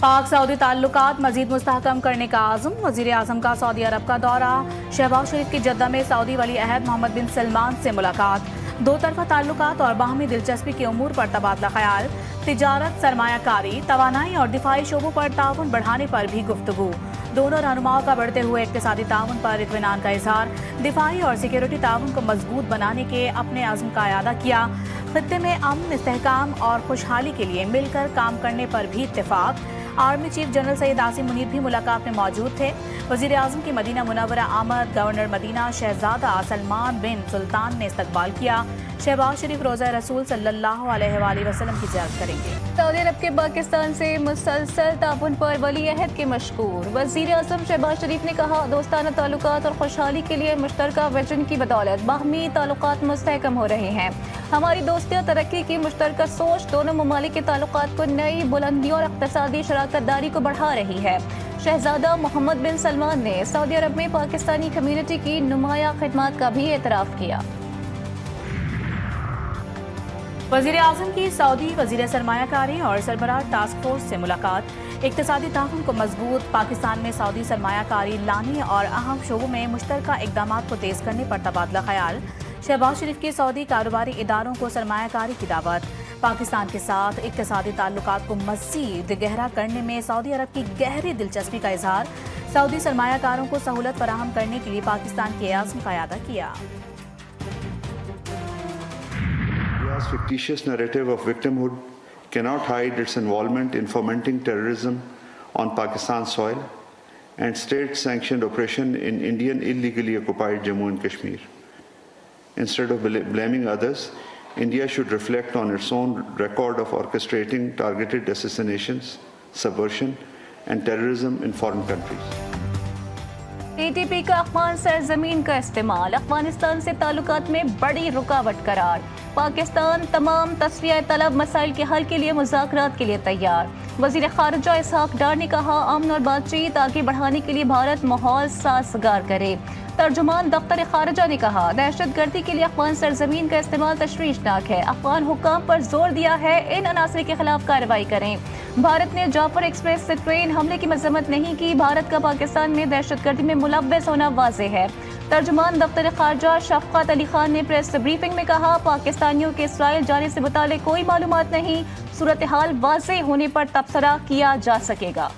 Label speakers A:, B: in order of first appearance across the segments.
A: पाक सऊदी ताल्लुकात मजीद मुस्तहकम करने का आज़म। वज़ीर आज़म का सऊदी अरब का दौरा। शहबाज शरीफ की जद्दा में सऊदी वली अहद मोहम्मद बिन सलमान से मुलाकात। दो तरफा ताल्लुकात और बाहमी दिलचस्पी के उमूर पर तबादला ख्याल। तिजारत, सरमायाकारी, तवानाई और दिफाई शोबों पर ताउन बढ़ाने पर भी गुफ्तगू। दोनों रहनुमाओं का बढ़ते हुए इक्तिसादी ताउन पर इत्मीनान का इजहार। दिफाई और सिक्योरिटी ताउन को मजबूत बनाने के अपने अज़्म का इरादा किया। खित्ते में अमन, इस्तेहकाम और खुशहाली के लिए मिलकर काम करने पर भी इत्तेफाक। Army chief general Syed Asim Munir भी मुलाकात में मौजूद थे। वज़ीर आज़म की मदीना मुनव्वरा आमद। गवर्नर मदीना शहजादा सलमान बिन सुल्तान ने इस्तकबाल किया। शहबाज शरीफ रोज़ा रसूल सल्लल्लाहु अलैहि वसल्लम की ज़ियारत करेंगे।
B: सऊदी अरब के पाकिस्तान से मुसलसल ताउन पर वली अहद के मशकूर। वज़ीर आज़म शहबाज शरीफ ने कहा, दोस्ताना ताल्लुकात और खुशहाली के लिए मुश्तरका विजन की बदौलत बाहमी ताल्लुकात मुस्तहकम हो रहे हैं। हमारी दोस्तियाँ तरक्की की मुश्तरका सोच दोनों ममालिक के ताल्लुकात को नई बुलंदियों और इक़्तिसादी शराकत दारी को बढ़ा रही है। शहजादा मोहम्मद बिन सलमान ने सऊदी अरब में पाकिस्तानी कम्युनिटी की नुमाया खिदमत का भी एतराफ़ किया।
A: वज़ीर आज़म की सऊदी वज़ीर सरमायाकारी और सरबराह टास्क फोर्स से मुलाकात। इक़्तिसादी ताउन को मजबूत, पाकिस्तान में सऊदी सरमायाकारी लाने और अहम शोबों में मुश्तरका इक़दामात को तेज़ करने पर तबादला ख्याल। शहबाज शरीफ के सऊदी कारोबारी इदारों को सरमायाकारी की दावत। पाकिस्तान के साथ इक़्तिसादी ताल्लुकात को मज़ीद गहरा करने में सऊदी अरब की गहरी दिलचस्पी का इजहार। सऊदी सरमायाकारों को सहूलत फराहम करने के लिए पाकिस्तान के आज़म का इरादा किया।
C: India's fictitious narrative of victimhood cannot hide its involvement in fomenting terrorism on Pakistan soil and state-sanctioned oppression in Indian illegally occupied Jammu and Kashmir. Instead of blaming others, India should reflect on its own record of orchestrating targeted assassinations, subversion, and terrorism in foreign countries.
B: TTP का अफगान सरजमीन का इस्तेमाल अफगानिस्तान से ताल्लुकात में बड़ी रुकावट करार। पाकिस्तान तमाम तस्फिया तलब मसाइल के हल के लिए मुज़ाकरात के लिए तैयार। वज़ीर ख़ारिजा इसहाक डार ने कहा, अमन और बातचीत आगे बढ़ाने के लिए भारत माहौल साज़गार करे। तर्जुमान दफ्तर ख़ारिजा ने कहा, दहशत गर्दी के लिए अफगान सरजमीन का इस्तेमाल तशवीशनाक है। अफगान हुक्काम पर जोर दिया है, इन अनासर के खिलाफ कार्रवाई करें। भारत ने जाफर एक्सप्रेस से ट्रेन हमले की मजम्मत नहीं की। भारत का पाकिस्तान में दहशत गर्दी में मुलव्वस होना वाज़ेह है। तर्जुमान दफ्तर ख़ारिजा शफ़क़त अली खान ने प्रेस ब्रीफिंग में कहा, पाकिस्तानियों के इसराइल जाने से मुताल्लिक़ कोई मालूमात नहीं। सूरत हाल वाज़ेह होने पर तबसरा किया जा सकेगा।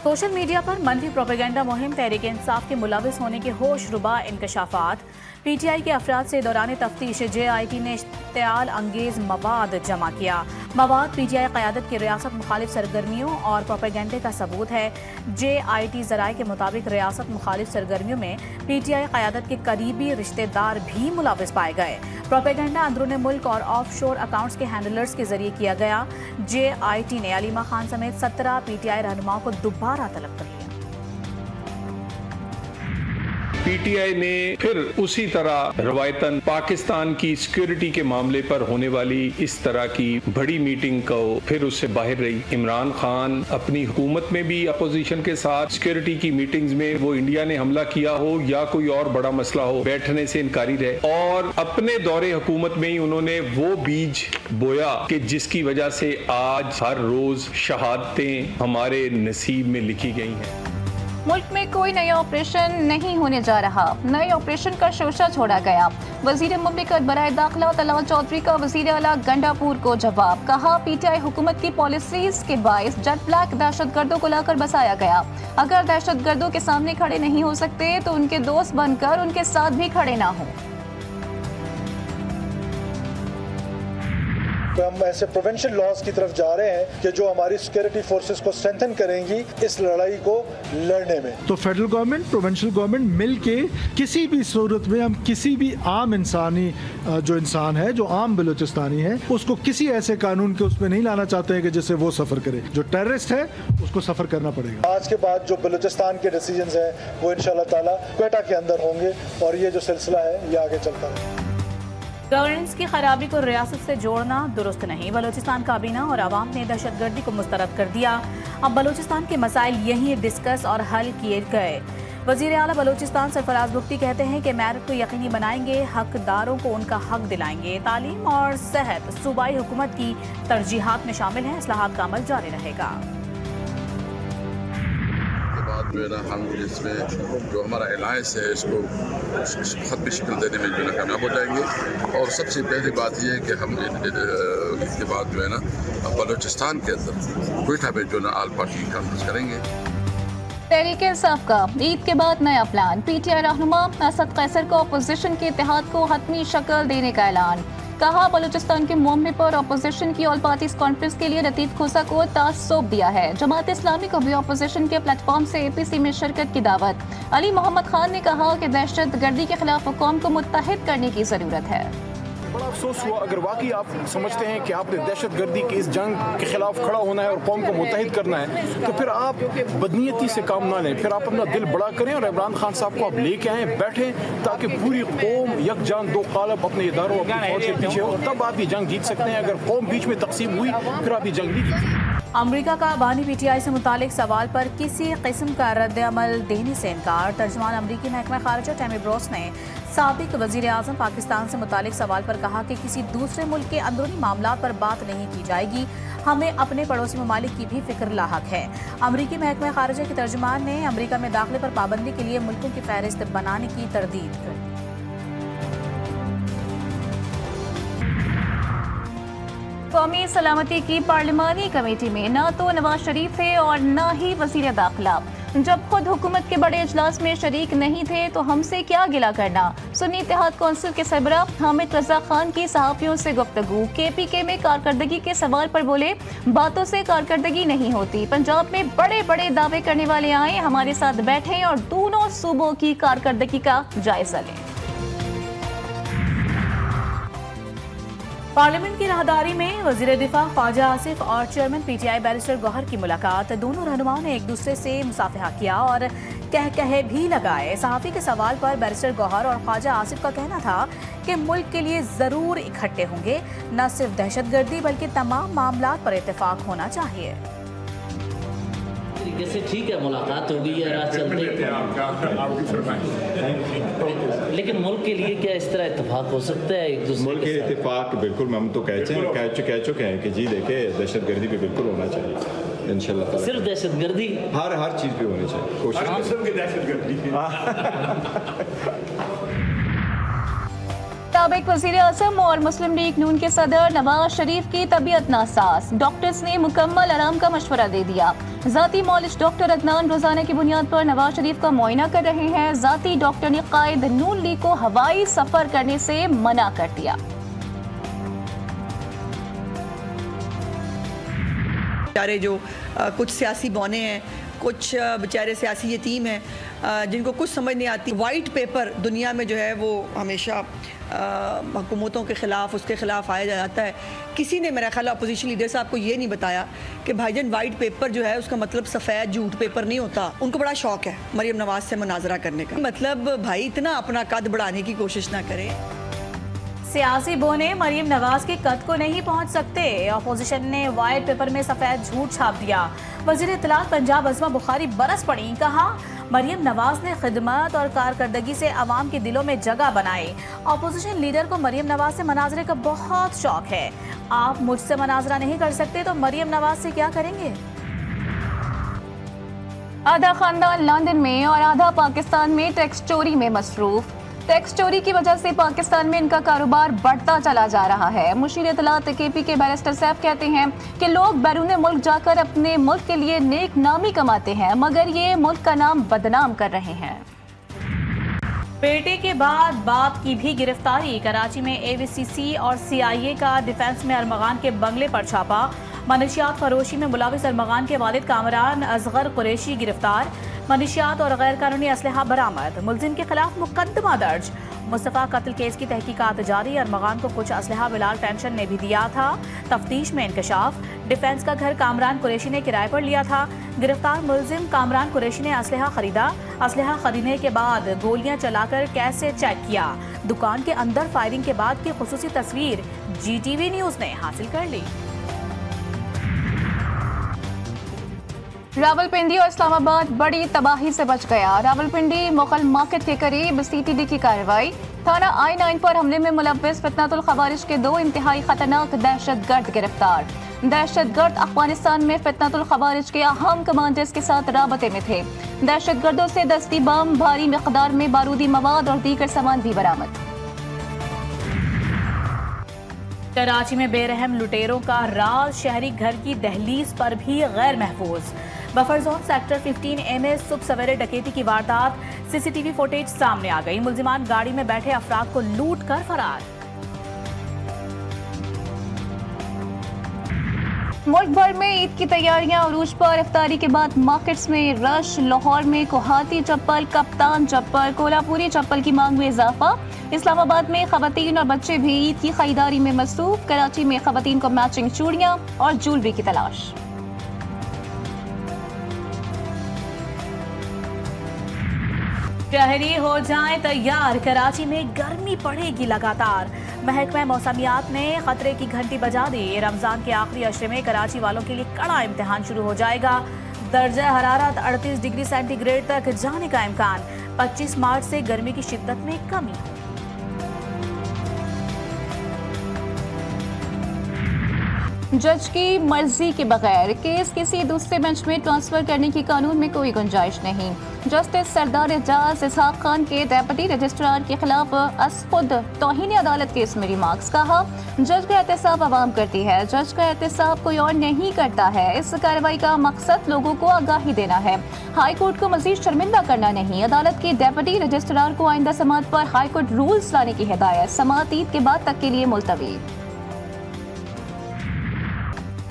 A: सोशल मीडिया पर मनफी प्रोपेगेंडा मुहिम तहरीक इंसाफ के मुलविस होने के होशरुबा इंकशाफात। PTI के अफराद से दौरान तफ्तीश JIT ने इश्तियाल अंगेज मवाद जमा किया। मवाद PTI क़यादत की रियासत मुखालिफ सरगर्मियों और प्रोपेगेंडे का सबूत है। JIT ज़राए के मुताबिक रियासत मुखालिफ सरगर्मियों में PTI क़यादत के करीबी रिश्तेदार भी मुलविस पाए गए। प्रोपेगेंडा अंदरून मुल्क और ऑफ शोर अकाउंट्स के हैंडलर्स के जरिए किया गया। JIT ने अलीमा खान समेत 17 PTI रहनुमाओं को दोबारा तलब कर लिया।
D: PTI ने फिर उसी तरह रवायतन पाकिस्तान की सिक्योरिटी के मामले पर होने वाली इस तरह की बड़ी मीटिंग को फिर उससे बाहर रही। इमरान खान अपनी हुकूमत में भी अपोजिशन के साथ सिक्योरिटी की मीटिंग्स में वो इंडिया ने हमला किया हो या कोई और बड़ा मसला हो, बैठने से इनकारी रहे और अपने दौरे हुकूमत में ही उन्होंने वो बीज बोया कि जिसकी वजह से आज हर रोज शहादतें हमारे नसीब में लिखी गई हैं।
B: मुल्क में कोई नया ऑपरेशन नहीं होने जा रहा। नए ऑपरेशन का शोशा छोड़ा गया। वजीर मुमलिकत बराए दाखिला तलाल चौधरी का वजीर आला गंडापुर को जवाब। कहा, PTI हुकूमत की पॉलिसीज के बाइस जेट ब्लैक दहशत गर्दों को लाकर बसाया गया। अगर दहशत गर्दों के सामने खड़े नहीं हो सकते तो उनके दोस्त बनकर उनके साथ भी खड़े ना हो।
E: तो हम ऐसे प्रिवेंशन लॉज की तरफ जा रहे हैं कि जो हमारी सिक्योरिटी फोर्सेस को स्ट्रेंथन करेंगी इस लड़ाई को लड़ने में।
F: तो फेडरल गवर्नमेंट, प्रोविंशियल गवर्नमेंट मिल के किसी भी सूरत में हम किसी भी आम इंसानी जो इंसान है, जो आम बलूचिस्तानी है, उसको किसी ऐसे कानून के उसमें नहीं लाना चाहते हैं कि जिससे वो सफर करे। जो टेररिस्ट है उसको सफर करना पड़ेगा।
E: आज के बाद जो बलूचिस्तान के डिसीजंस हैं वो इंशाल्लाह ताला क्वेटा के अंदर होंगे और ये जो सिलसिला है ये आगे चलता है।
A: गवर्नेंस की खराबी को रियासत से जोड़ना दुरुस्त नहीं। बलूचिस्तान काबीना और आवाम ने दहशतगर्दी को मुस्तरद कर दिया। अब बलूचिस्तान के मसाइल यहीं डिस्कस और हल किए गए। वजीर आला बलूचिस्तान सरफराज बुख्ती कहते हैं कि मेरिट को यकीनी बनाएंगे, हकदारों को उनका हक दिलाएंगे। तालीम और सेहत सूबाई हुकूमत की तरजीहात में शामिल है, इस्लाहात का अमल जारी रहेगा।
G: जो है ना हम इसमें जो हमारा अलायंस है इसको खत्मी शक्ल देने में जो है कामयाब हो जाएंगे। और सबसे पहली बात ये है कि हम इसके बाद जो है ना बलूचिस्तान के अंदर क्वेटा में जो ना आल पार्टी कॉन्फ्रेंस करेंगे।
B: तहरीक इंसाफ का ईद के बाद नया प्लान, पीटीआई रहनुमा असद कैसर को अपोजिशन के इत्तेहाद को हतमी शक्ल देने का ऐलान। कहा बलूचिस्तान के मामले पर अपोजिशन की ऑल पार्टीज कॉन्फ्रेंस के लिए रतीब खोसा को टास्क सौंप दिया है। जमात इस्लामी को भी अपोजिशन के प्लेटफॉर्म से एपीसी में शिरकत की दावत। अली मोहम्मद खान ने कहा कि दहशत गर्दी के खिलाफ कौम को मुत्तहिद करने की जरूरत है।
H: बड़ा अफसोस हुआ, अगर वाकई आप समझते हैं कि आपने दहशत गर्दी की इस जंग के खिलाफ खड़ा होना है और कौम को मुत्तहिद करना है, तो फिर आप बदनीयती से काम ना लें, फिर आप अपना दिल बड़ा करें और इमरान खान साहब को आप लेके आएँ, बैठें, ताकि पूरी कौम यकजान दो कालब अपने इदारों अपनी फौज के पीछे हो, तब आप ये जंग जीत सकते हैं। अगर कौम बीच में तकसीम हुई फिर आप ये जंग नहीं जीत सकते।
A: अमरीका का बानी पीटीआई से मुतालिक सवाल पर किसी किस्म का रद्द-ए-अमल देने से इनकार। तर्जुमान अमरीकी महकमा खारजा टैमी ब्रोस ने साबिक वजीर आज़म पाकिस्तान से मुतालिक सवाल पर कहा कि किसी दूसरे मुल्क के अंदरूनी मामलात पर बात नहीं की जाएगी, हमें अपने पड़ोसी ममालिक की भी फिक्र लाहक है। अमरीकी महकमा खारजा के तर्जुमान ने अमरीका में दाखिले पर पाबंदी के लिए मुल्कों की फहरिस्त बनाने की तरदीद कर।
B: कौमी सलामती की पार्लिमानी कमेटी में न तो नवाज शरीफ थे और न ही वजीर दाखिला। जब खुद हुकूमत के बड़े इजलास में शरीक नहीं थे तो हमसे क्या गिला करना। सुन्नी इत्तेहाद कौंसिल के सरबराह हामिद रजा खान की सहाफियों से गुफ्तगू। केपीके में कारकर्दगी के सवाल पर बोले, बातों से कारकर्दगी नहीं होती। पंजाब में बड़े बड़े दावे करने वाले आए, हमारे साथ बैठें और दोनों सूबों की कारकर्दगी का जायजा लें।
A: पार्लियामेंट की राहदारी में वजीर दिफा ख्वाजा आसिफ और चेयरमैन पीटीआई बैरिस्टर गौहर की मुलाकात। दोनों रहनुमाओं ने एक दूसरे से मुसाफिहा किया और कहे भी लगाए। सहाफ़ी के सवाल पर बैरिस्टर गौहर और ख्वाजा आसिफ का कहना था कि मुल्क के लिए ज़रूर इकट्ठे होंगे, न सिर्फ दहशतगर्दी बल्कि तमाम मामलात पर इत्तेफाक होना चाहिए।
I: तरीके से ठीक है, मुलाकात हो गई है, राह चलते लेकिन मुल्क के लिए क्या इस तरह इत्तेफाक हो सकता है? एक दूसरे
J: मुल्क के इत्तेफाक बिल्कुल हम तो कह चुके हैं कि जी देखे दहशत गर्दी पे बिल्कुल होना चाहिए इंशाल्लाह।
I: सिर्फ दहशत गर्दी,
J: हर चीज़ पे होनी चाहिए, कोशिश
B: साबिक वज़ीर आज़म और मुस्लिम लीग नून के सदर नवाज शरीफ की तबीयत नासाज। डॉक्टर्स ने मुकम्मल आराम का मशवरा दे दिया। ज़ाती मौलिज डॉक्टर अदनान रोजाना की बुनियाद पर नवाज शरीफ का मुआयना कर रहे हैं। ज़ाती डॉक्टर ने कायद नून लीग को हवाई सफर करने से मना कर दिया।
K: बेचारे जो कुछ सियासी बौने हैं, कुछ बेचारे सियासी यतीम हैं, जिनको कुछ समझ नहीं आती। वाइट पेपर दुनिया में जो है वो हमेशा हुकूमतों के ख़िलाफ़ उसके ख़िलाफ़ आया जाता है। किसी ने मेरा ख्याल अपोजिशन लीडर साहब को ये नहीं बताया कि भाईजान वाइट पेपर जो है उसका मतलब सफ़ेद झूठ पेपर नहीं होता। उनको बड़ा शौक़ है मरीम नवाज से मुनाजरा करने का। मतलब भाई इतना अपना कद बढ़ाने की कोशिश ना करें।
A: सियासी बोने मरीम नवाज के कद को नहीं पहुंच सकते। अपोजिशन ने वाइट पेपर में सफेद झूठ छाप दिया। वजीर इत्तलात पंजाब अज़मा बुखारी बरस पड़ी, कहा मरीम नवाज ने खिदमत और कारकर्दगी से अवाम के दिलों में जगह बनाई। अपोजिशन लीडर को मरीम नवाज से मनाजरे का बहुत शौक है। आप मुझसे मनाजरा नहीं कर सकते तो मरीम नवाज से क्या करेंगे?
B: आधा खानदान लंदन में और आधा पाकिस्तान में टैक्स चोरी में मसरूफ। टैक्स चोरी की वजह से पाकिस्तान में इनका कारोबार बढ़ता चला जा रहा है। मुशीर इत्तलात केपी के बैरिस्टर साहब कहते हैं कि लोग बैरून मुल्क जाकर अपने मुल्क के लिए नेक नामी कमाते हैं, मगर ये मुल्क का नाम बदनाम कर रहे हैं।
A: बेटे के बाद बाप की भी गिरफ्तारी। कराची में एवीसीसी और सीआईए का डिफेंस में अरमगान के बंगले पर छापा। मनशियात फरोशी में मुलविस अरमगान के वालिद कामरान असगर कुरैशी गिरफ्तार। मनशियात और गैर कानूनी असलहा बरामद। मुलजिम के खिलाफ मुकदमा दर्ज। मुस्तफ़ा कत्ल केस की तहकीकात जारी। अरमगान को कुछ असलहा बिलाल टेंशन ने भी दिया था। तफ्तीश में इंकशाफ। डिफेंस का घर कामरान कुरैशी ने किराए पर लिया था। गिरफ्तार मुलजिम कामरान कुरैशी ने असलहा खरीदा। असलहा खरीदने के बाद गोलियां चलाकर कैसे चेक किया। दुकान के अंदर फायरिंग के बाद की खुसूसी तस्वीर GTV न्यूज़ ने हासिल कर ली।
B: रावलपिंडी और इस्लामाबाद बड़ी तबाही से बच गया। रावलपिंडी मुगल मार्केट के करीब CTD की कार्रवाई। थाना I9 पर हमले में मुलव्विस फितनतुल खवारिज के 2 इंतहाई खतरनाक दहशतगर्द गिरफ्तार। दहशतगर्द अफगानिस्तान में फितनतुल खवारिज के अहम कमांडर्स के साथ राबते में थे। दहशतगर्दों से दस्ती बम, भारी मिकदार में बारूदी मवाद और दीगर सामान भी बरामद।
A: कराची में बेरहम लुटेरों का राज, शहरी घर की दहलीज पर भी गैर महफूज। बफर जोन सेक्टर 15A में सुबह सवेरे डकैती की वारदात, CCTV फुटेज सामने आ गई। मुल्जिमान गाड़ी में बैठे अफराद को लूट कर फरार।
B: मुल्क भर में ईद की तैयारियां उरूज पर। इफ्तारी के बाद मार्केट्स में रश। लाहौर में कोहाती चप्पल, कप्तान चप्पल, कोल्हापुरी चप्पल की मांग में इजाफा। इस्लामाबाद में खवातीन और बच्चे भी ईद की खरीदारी में मसरूफ। कराची में खवातीन को मैचिंग चूड़ियां और ज्वेलरी की तलाश।
A: शहरी हो जाएं तैयार, कराची में गर्मी पड़ेगी लगातार। महकमा मौसमियात ने खतरे की घंटी बजा दी। रमजान के आखिरी अशरे में कराची वालों के लिए कड़ा इम्तिहान शुरू हो जाएगा। दर्जा हरारत 38 डिग्री सेंटीग्रेड तक जाने का इम्कान। 25 मार्च से गर्मी की शिद्दत में कमी।
B: जज की मर्जी के बगैर केस किसी दूसरे बेंच में ट्रांसफर करने की कानून में कोई गुंजाइश नहीं। जस्टिस सरदार एजाज इसहाक खान के डेप्यूटी रजिस्ट्रार के खिलाफ खुद तौहीन अदालत केस में रिमार्क्स। कहा, जज का एहतसाब आवाम करती है, जज का एहतसाब कोई और नहीं करता है। इस कार्रवाई का मकसद लोगों को आगाही देना है, हाई कोर्ट को मजीद शर्मिंदा करना नहीं। अदालत के डेप्यूटी रजिस्ट्रार को आइंदा समाअत पर हाई कोर्ट रूल्स लाने की हिदायत। समाअत ईद के बाद तक के लिए मुलतवी।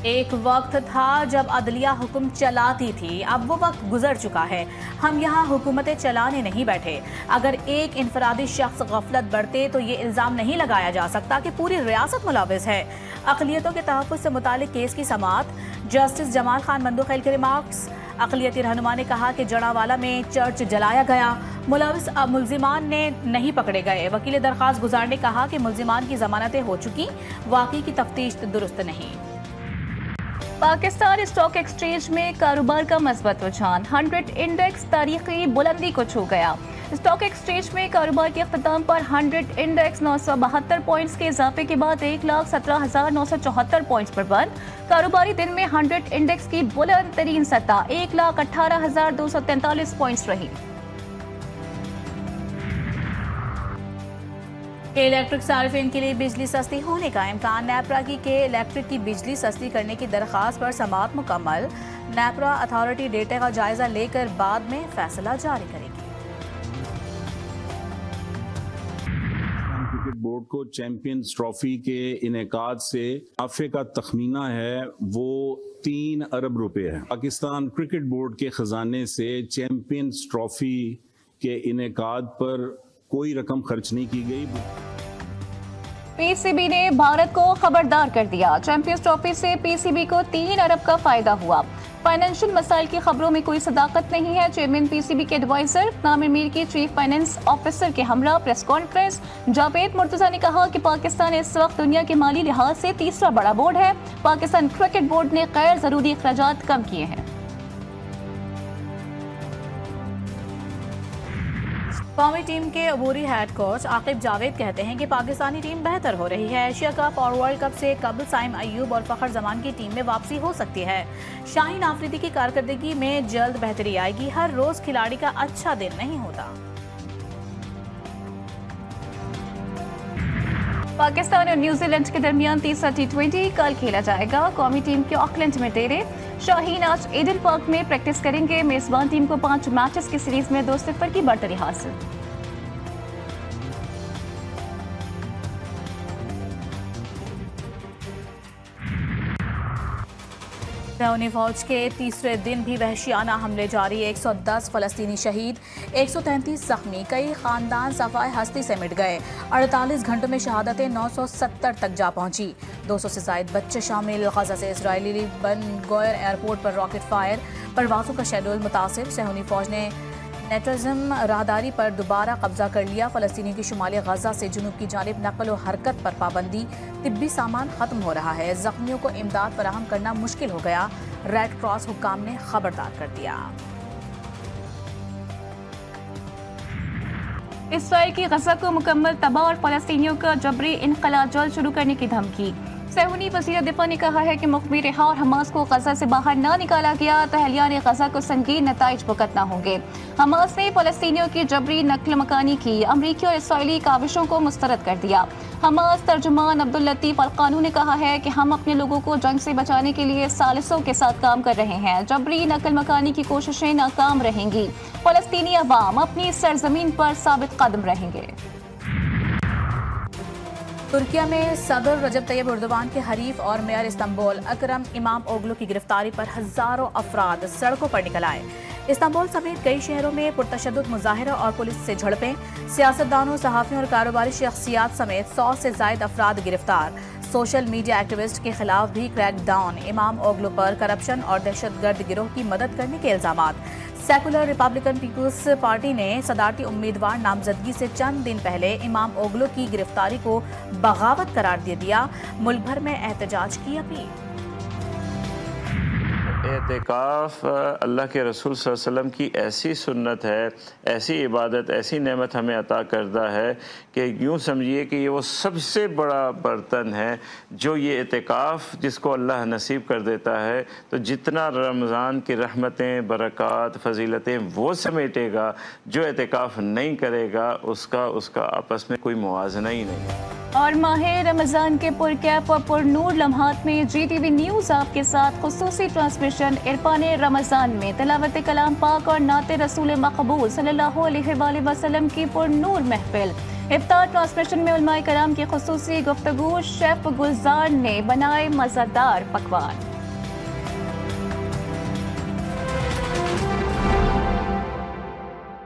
A: एक वक्त था जब अदलिया हुक्म चलाती थी, अब वो वक्त गुजर चुका है। हम यहाँ हुकूमतें चलाने नहीं बैठे। अगर एक इनफरादी शख्स गफलत बरते तो ये इल्ज़ाम नहीं लगाया जा सकता कि पूरी रियासत मुलविस है। अक़लियतों के तहफ़्फ़ुज़ से मुतालिक केस की समाअत। जस्टिस जमाल खान मंदोखेल के रिमार्क्स। अक़लियती रहनुमा ने कहा कि जड़ावाला में चर्च जलाया गया, मुलविस मुल्जिमान ने नहीं पकड़े गए। वकील दरख्वास्त गुजार ने कहा कि मुल्जिमान की जमानतें हो चुकी, वाक़ई की तफ्तीश दुरुस्त नहीं।
B: पाकिस्तान स्टॉक एक्सचेंज में कारोबार का मज़बूत रुझान। 100 इंडेक्स तारीखी बुलंदी को छू गया। स्टॉक एक्सचेंज में कारोबार के अख्ताम पर 100 इंडेक्स 972 पॉइंट्स के इजाफे के बाद 1,17,974 पॉइंट्स पर बंद। कारोबारी दिन में 100 इंडेक्स की बुलंद तरीन सतह 1,18,243 पॉइंट्स रही।
A: इलेक्ट्रिक सार्फिन के लिए बिजली सस्ती होने का इम्कान। नेपरा की के इलेक्ट्रिक की बिजली सस्ती करने की दरख्वास्त पर समाअत मुकम्मल। नेपरा अथॉरिटी डेटा का जायजा लेकर बाद में फैसला जारी करेगी।
L: क्रिकेट बोर्ड को चैंपियंस ट्रॉफी के इनेकाद से मुनाफे का तखमीना है वो 3 अरब रुपए है। पाकिस्तान क्रिकेट बोर्ड के खजाने से चैंपियंस ट्रॉफी के इनेकाद पर कोई रकम खर्च नहीं की गई।
B: PCB ने भारत को खबरदार कर दिया। चैंपियंस ट्रॉफी से PCB को 3 अरब का फायदा हुआ। फाइनेंशियल मसाइल की खबरों में कोई सदाकत नहीं है। चेयरमैन PCB के एडवाइजर नामिर मीर की चीफ फाइनेंस ऑफिसर के हमरा प्रेस कॉन्फ्रेंस। जावेद मुर्तजा ने कहा कि पाकिस्तान इस वक्त दुनिया के माली लिहाज से तीसरा बड़ा बोर्ड है। पाकिस्तान क्रिकेट बोर्ड ने गैर जरूरी अखराजात कम किए हैं।
A: कौमी टीम के अबूरी हेड कोच आकिब जावेद कहते हैं कि पाकिस्तानी टीम बेहतर हो रही है। एशिया कप और वर्ल्ड कप से कबल साइम अयूब और फखर जमान की टीम में वापसी हो सकती है। शाहीन आफरीदी की कारकर्दगी में जल्द बेहतरी आएगी। हर रोज खिलाड़ी का अच्छा दिन नहीं होता।
B: पाकिस्तान और न्यूजीलैंड के दरमियान तीसरा T20 कल खेला जाएगा। कौमी टीम के ऑकलैंड में डेरे। शाहीन आज ईडन पार्क में प्रैक्टिस करेंगे। मेजबान टीम को 5 मैचेस की सीरीज में 2-0 की बढ़तरी हासिल।
A: सहूनी फौज के तीसरे दिन भी वहशियाना हमले जारी। 110 फलस्तीनी शहीद, 133 जख्मी। कई खानदान सफाए हस्ती से मिट गए। 48 घंटों में शहादतें 970 तक जा पहुंची। 200 से ज्यादा बच्चे शामिल। गजा से इसराइली बन गोयर एयरपोर्ट पर रॉकेट फायर। परवाजों का शेड्यूल मुतासिर। सहूनी फौज ने نیٹرزم راہداری پر دوبارہ قبضہ کر لیا. فلسطینیوں کی شمالی غزہ سے جنوب کی جانب نقل و حرکت پر پابندی. طبی سامان ختم ہو رہا ہے. زخمیوں کو امداد فراہم کرنا مشکل ہو گیا. ریڈ کراس حکام نے خبردار کر دیا.
B: اسرائیل کی غزہ کو مکمل تباہ اور فلسطینیوں کا جبری انخلا جلد شروع کرنے کی دھمکی. صہیونی وزیر دفاع نے کہا ہے کہ مخفی رہا اور حماس کو غزہ سے باہر نہ نکالا گیا تو اہلیان غزہ کو سنگین نتائج بھگتنا ہوں گے. حماس نے فلسطینیوں کی جبری نقل مکانی کی امریکی اور اسرائیلی کاوشوں کو مسترد کر دیا. حماس ترجمان عبداللطیف القانو نے کہا ہے کہ ہم اپنے لوگوں کو جنگ سے بچانے کے لیے ثالثوں کے ساتھ کام کر رہے ہیں. جبری نقل مکانی کی کوششیں ناکام رہیں گی. فلسطینی عوام اپنی سرزمین پر ثابت قدم رہیں گے.
A: ترکیہ میں صدر رجب طیب اردوان کے حریف اور میئر استنبول اکرم امام اوغلو کی گرفتاری پر ہزاروں افراد سڑکوں پر نکل آئے. استنبول سمیت کئی شہروں میں پرتشدد مظاہروں اور پولیس سے جھڑپیں. سیاستدانوں، صحافیوں اور کاروباری شخصیات سمیت 100 سے زائد افراد گرفتار. سوشل میڈیا ایکٹیوسٹ کے خلاف بھی کریک ڈاؤن. امام اوغلو پر کرپشن اور دہشت گرد گروہ کی مدد کرنے کے الزامات. سیکولر ریپبلکن پیپلز پارٹی نے صدارتی امیدوار نامزدگی سے چند دن پہلے امام اوغلو کی گرفتاری کو بغاوت قرار دے دیا. ملک بھر میں احتجاج کی اپیل.
M: اعتکاف اللہ کے رسول صلی اللہ علیہ وسلم کی ایسی سنت ہے، ایسی عبادت، ایسی نعمت ہمیں عطا کردہ ہے کہ یوں سمجھیے کہ یہ وہ سب سے بڑا برتن ہے جو یہ اعتکاف جس کو اللہ نصیب کر دیتا ہے. تو جتنا رمضان کی رحمتیں، برکات، فضیلتیں وہ سمیٹے گا، جو اعتکاف نہیں کرے گا اس کا آپس میں کوئی موازنہ ہی نہیں.
B: اور ماہ رمضان کے پرکیف اور پر نور لمحات میں جی ٹی وی نیوز آپ کے ساتھ خصوصی ٹرانسمیشن عرفان رمضان میں تلاوت کلام پاک اور نعت رسول مقبول صلی اللہ علیہ وآلہ وسلم کی پر نور محفل. افطار ٹرانسمیشن میں علماء کرام کی خصوصی گفتگو. شیف گلزار نے بنائے مزیدار پکوان.